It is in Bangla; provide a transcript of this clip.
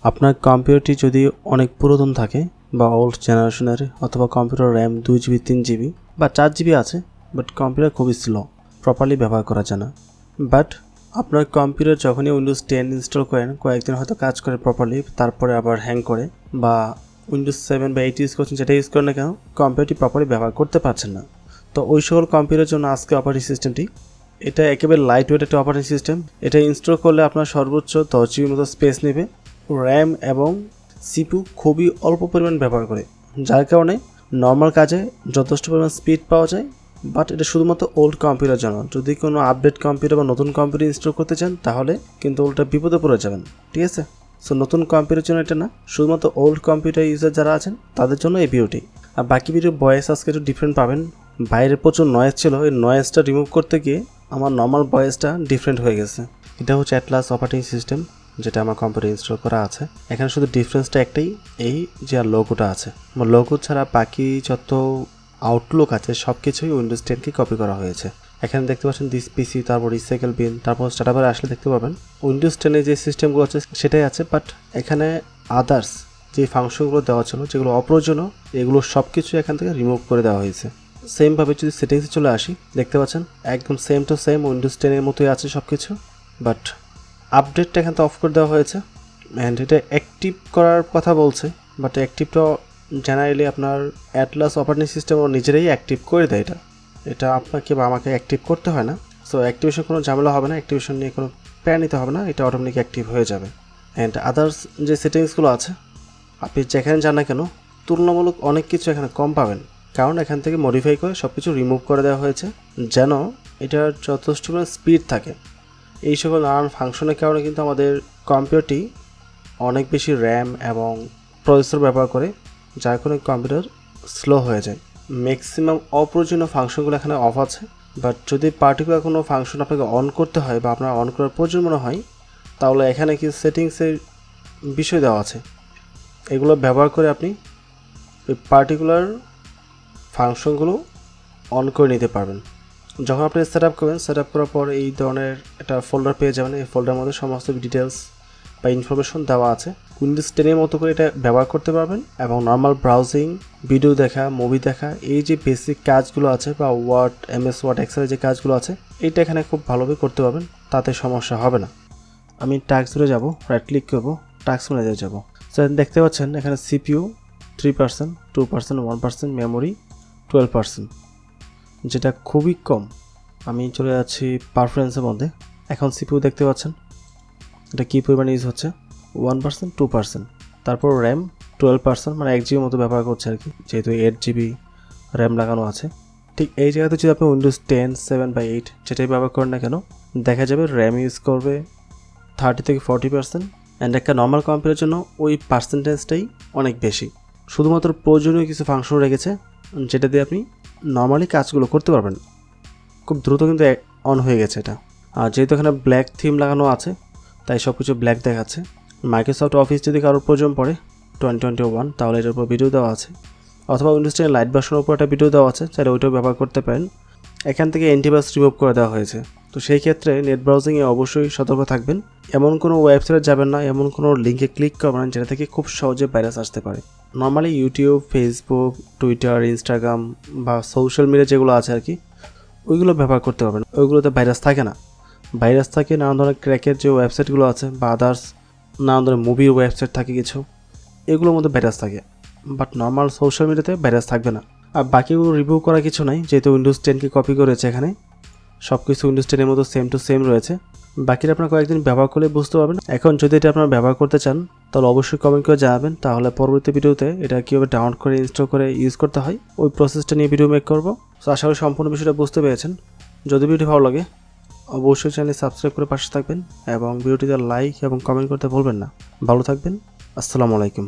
আপনার কম্পিউটারটি যদি অনেক পুরাতন থাকে বা ওল্ড জেনারেশনের অথবা কম্পিউটার র্যাম 2 GB 3 GB বা 4 GB আছে, বাট কম্পিউটার খুবই স্লো, প্রপারলি ব্যবহার করা যায় না। বাট আপনার কম্পিউটার যখনই উইন্ডোজ 10 ইনস্টল করেন, কয়েকদিন হয়তো কাজ করে প্রপারলি, তারপরে আবার হ্যাং করে, বা উইন্ডোজ 7 বা 8 ইউজ করছেন, যেটা ইউজ করেন না কেন, কম্পিউটারটি প্রপারলি ব্যবহার করতে পারছেন না। তো ওই সকল কম্পিউটারের জন্য আজকে অপারেটিং সিস্টেমটি, এটা একেবারে লাইট ওয়েট একটা অপারেটিং সিস্টেম। এটা ইনস্টল করলে আপনার সর্বোচ্চ 10 GB মতো স্পেস নেবে। র্যাম এবং সিপিইউ খুবই অল্প পরিমাণ ব্যবহার করে, যার কারণে নর্মাল কাজে যথেষ্ট পরিমাণ স্পিড পাওয়া যায়। বাট এটা শুধুমাত্র ওল্ড কম্পিউটার জন্য। যদি কোনো আপডেট কম্পিউটার বা নতুন কম্পিউটার ইনস্টল করতে চান, তাহলে কিন্তু ওটা বিপদে পড়ে যাবেন, ঠিক আছে? সো নতুন কম্পিউটারের জন্য এটা না, শুধুমাত্র ওল্ড কম্পিউটার ইউজার যারা আছেন তাদের জন্য এই ভিডিওটি। আর বাকি ভিডিও ভয়েস আজকে একটু ডিফারেন্ট পাবেন। বাইরে প্রচুর নয়েজ ছিল, এই নয়েজটা রিমুভ করতে গিয়ে আমার নর্মাল ভয়েসটা ডিফারেন্ট হয়ে গেছে। এটা হচ্ছে অ্যাটলাস অপারেটিং সিস্টেম, যেটা আমার কম্পিউটারে ইনস্টল করা আছে। এখানে শুধু ডিফারেন্সটা একটাই, এই যে আর লোগোটা আছে। লোগো ছাড়া বাকি যত আউটলুক আছে সব কিছুই উইন্ডোজ 10কে কপি করা হয়েছে। এখানে দেখতে পাচ্ছেন দিস পিসি, তারপর রিসাইকেল বিন, তারপর স্টার্টআপে আসলে দেখতে পাবেন উইন্ডোজ 10-এ যে সিস্টেমগুলো আছে সেটাই আছে। বাট এখানে আদার্স যে ফাংশনগুলো দেওয়া ছিল, যেগুলো অপ্রয়োজনীয়, এগুলো সব কিছু এখান থেকে রিমুভ করে দেওয়া হয়েছে। সেমভাবে যদি সেটিংসে চলে আসি, দেখতে পাচ্ছেন একদম সেম টু সেম উইন্ডোজ 10-এর মতোই আছে সব কিছু। বাট আপডেটটা এখান থেকে অফ করে দেওয়া হয়েছে। অ্যান্ড এটা অ্যাক্টিভ করার কথা বলছে, বাট অ্যাক্টিভটা জেনারেলি আপনার অ্যাটলাস অপারেটিং সিস্টেম ও নিজেরাই অ্যাক্টিভ করে দেয়। এটা আপনাকে বা আমাকে অ্যাক্টিভ করতে হয় না। সো অ্যাক্টিভেশন কোনো ঝামেলা হবে না, অ্যাক্টিভেশন নিয়ে কোনো প্যারা নিতে হবে না, এটা অটোমেটিক অ্যাক্টিভ হয়ে যাবে। অ্যান্ড আদার্স যে সেটিংসগুলো আছে, আপনি যেখানে যান না কেন, তুলনামূলক অনেক কিছু এখানে কম পাবেন, কারণ এখান থেকে মডিফাই করে সব কিছু রিমুভ করে দেওয়া হয়েছে, যেন এটার যথেষ্ট স্পিড থাকে। এই সকল নানান ফাংশনের কারণে কিন্তু আমাদের কম্পিউটারটি অনেক বেশি র্যাম এবং প্রসেসর ব্যবহার করে, যার কারণে কম্পিউটার স্লো হয়ে যায়। ম্যাক্সিমাম অপ্রয়োজনীয় ফাংশনগুলো এখানে অফ আছে। বাট যদি পার্টিকুলার কোনো ফাংশন আপনাকে অন করতে হয় বা আপনার অন করার প্রয়োজন মনে হয়, তাহলে এখানে কিছু সেটিংসের বিষয় দেওয়া আছে। এগুলো ব্যবহার করে আপনি ওই পার্টিকুলার ফাংশনগুলো অন করে নিতে পারবেন। যখন আপনি সেট আপ করবেন, সেট আপ করার পর এই ধরনের একটা ফোল্ডার পেয়ে যাবেন। এই ফোল্ডারের মধ্যে সমস্ত ডিটেলস বা ইনফরমেশন দেওয়া আছে। উইন্ডোজ 10-এর মতো করে এটা ব্যবহার করতে পারবেন এবং নর্মাল ব্রাউজিং, ভিডিও দেখা, মুভি দেখা, এই যে বেসিক কাজগুলো আছে বা ওয়ার্ড, MS ওয়ার্ড, এক্সেলের যে কাজগুলো আছে, এইটা এখানে খুব ভালোভাবে করতে পারবেন, তাতে সমস্যা হবে না। আমি টাস্কগুলো যাব, রাইট ক্লিক করব, টাস্ক ম্যানেজারে যাব। সো দেখতে পাচ্ছেন এখানে CPU 3%, 2%, 1%, মেমোরি 12%, যেটা খুবই কম। আমি চলে যাচ্ছি পারফরমেন্সের মধ্যে। এখন CPU দেখতে পাচ্ছেন এটা কী পরিমাণে ইউজ হচ্ছে, 1%, 2%। তারপর র্যাম 12%, মানে 1 GB মতো ব্যবহার করছে আর কি, যেহেতু 8 GB র্যাম লাগানো আছে। ঠিক এই জায়গাতে যদি আপনি উইন্ডোজ 10, 7 বা 8 যেটাই ব্যবহার করেন না কেন, দেখা যাবে র্যাম ইউজ করবে 30 থেকে 40%। অ্যান্ড একটা নর্মাল কম্পিউটারের জন্য ওই পার্সেন্টেজটাই অনেক বেশি। শুধুমাত্র প্রয়োজনীয় কিছু ফাংশন রেখেছে, যেটা দিয়ে আপনি নর্মালি কাজগুলো করতে পারবেন। খুব দ্রুত কিন্তু অন হয়ে গেছে এটা। আর যেহেতু এখানে ব্ল্যাক থিম লাগানো আছে, তাই সব কিছু ব্ল্যাক দেখাচ্ছে। মাইক্রোসফট অফিস যদি কারোর প্রয়োজন পড়ে 2021, তাহলে এটার উপর ভিডিও দেওয়া আছে, অথবা উইন্ডোজ 10 লাইট ভার্সনের উপর একটা ভিডিও দেওয়া আছে, চাইলে ওইটাও ব্যবহার করতে পারেন। এখান থেকে অ্যান্টিভাইরাস রিমুভ করে দেওয়া হয়েছে। তো সেই ক্ষেত্রে নেট ব্রাউজিংয়ে অবশ্যই সতর্ক থাকবেন। এমন কোনো ওয়েবসাইটে যাবেন না, এমন কোনো লিঙ্কে ক্লিক করবেন না যেটা থেকে খুব সহজে ভাইরাস আসতে পারে। Normally YouTube, Facebook, Twitter, Instagram বা সোশ্যাল মিডিয়া যেগুলো আছে আর কি, ওইগুলো ব্যবহার করতে পারবেন। ওইগুলোতে ভাইরাস থাকে না। ভাইরাস থাকে নানান ধরনের ক্র্যাকের যে ওয়েবসাইটগুলো আছে বা আদার্স নানান ধরনের মুভির ওয়েবসাইট থাকে কিছু, এগুলোর মধ্যে ভাইরাস থাকে। বাট নর্মাল সোশ্যাল মিডিয়াতে ভাইরাস থাকবে না। আর বাকিগুলো রিভিউ করা কিছু নাই, যেহেতু উইন্ডোজ 10কে কপি করেছে এখানে, সব কিছু উইন্ডোজ 10-এর মতো সেম টু সেম রয়েছে। বাকিটা আপনার কয়েকদিন ব্যবহার করলে বুঝতে পারবেন। এখন যদি এটা আপনারা ব্যবহার করতে চান, তাহলে অবশ্যই কমেন্ট করে জানাবেন, তাহলে পরবর্তী ভিডিওতে এটা কীভাবে ডাউনলোড করে ইনস্টল করে ইউজ করতে হয় ওই প্রসেসটা নিয়ে ভিডিও মেক করবো। তো আশা করি সম্পূর্ণ বিষয়টা বুঝতে পেরেছেন। যদি ভিডিও ভালো লাগে অবশ্যই চ্যানেল সাবস্ক্রাইব করে পাশে থাকবেন এবং ভিডিওটিতে লাইক এবং কমেন্ট করতে ভুলবেন না। ভালো থাকবেন। আসসালামু আলাইকুম।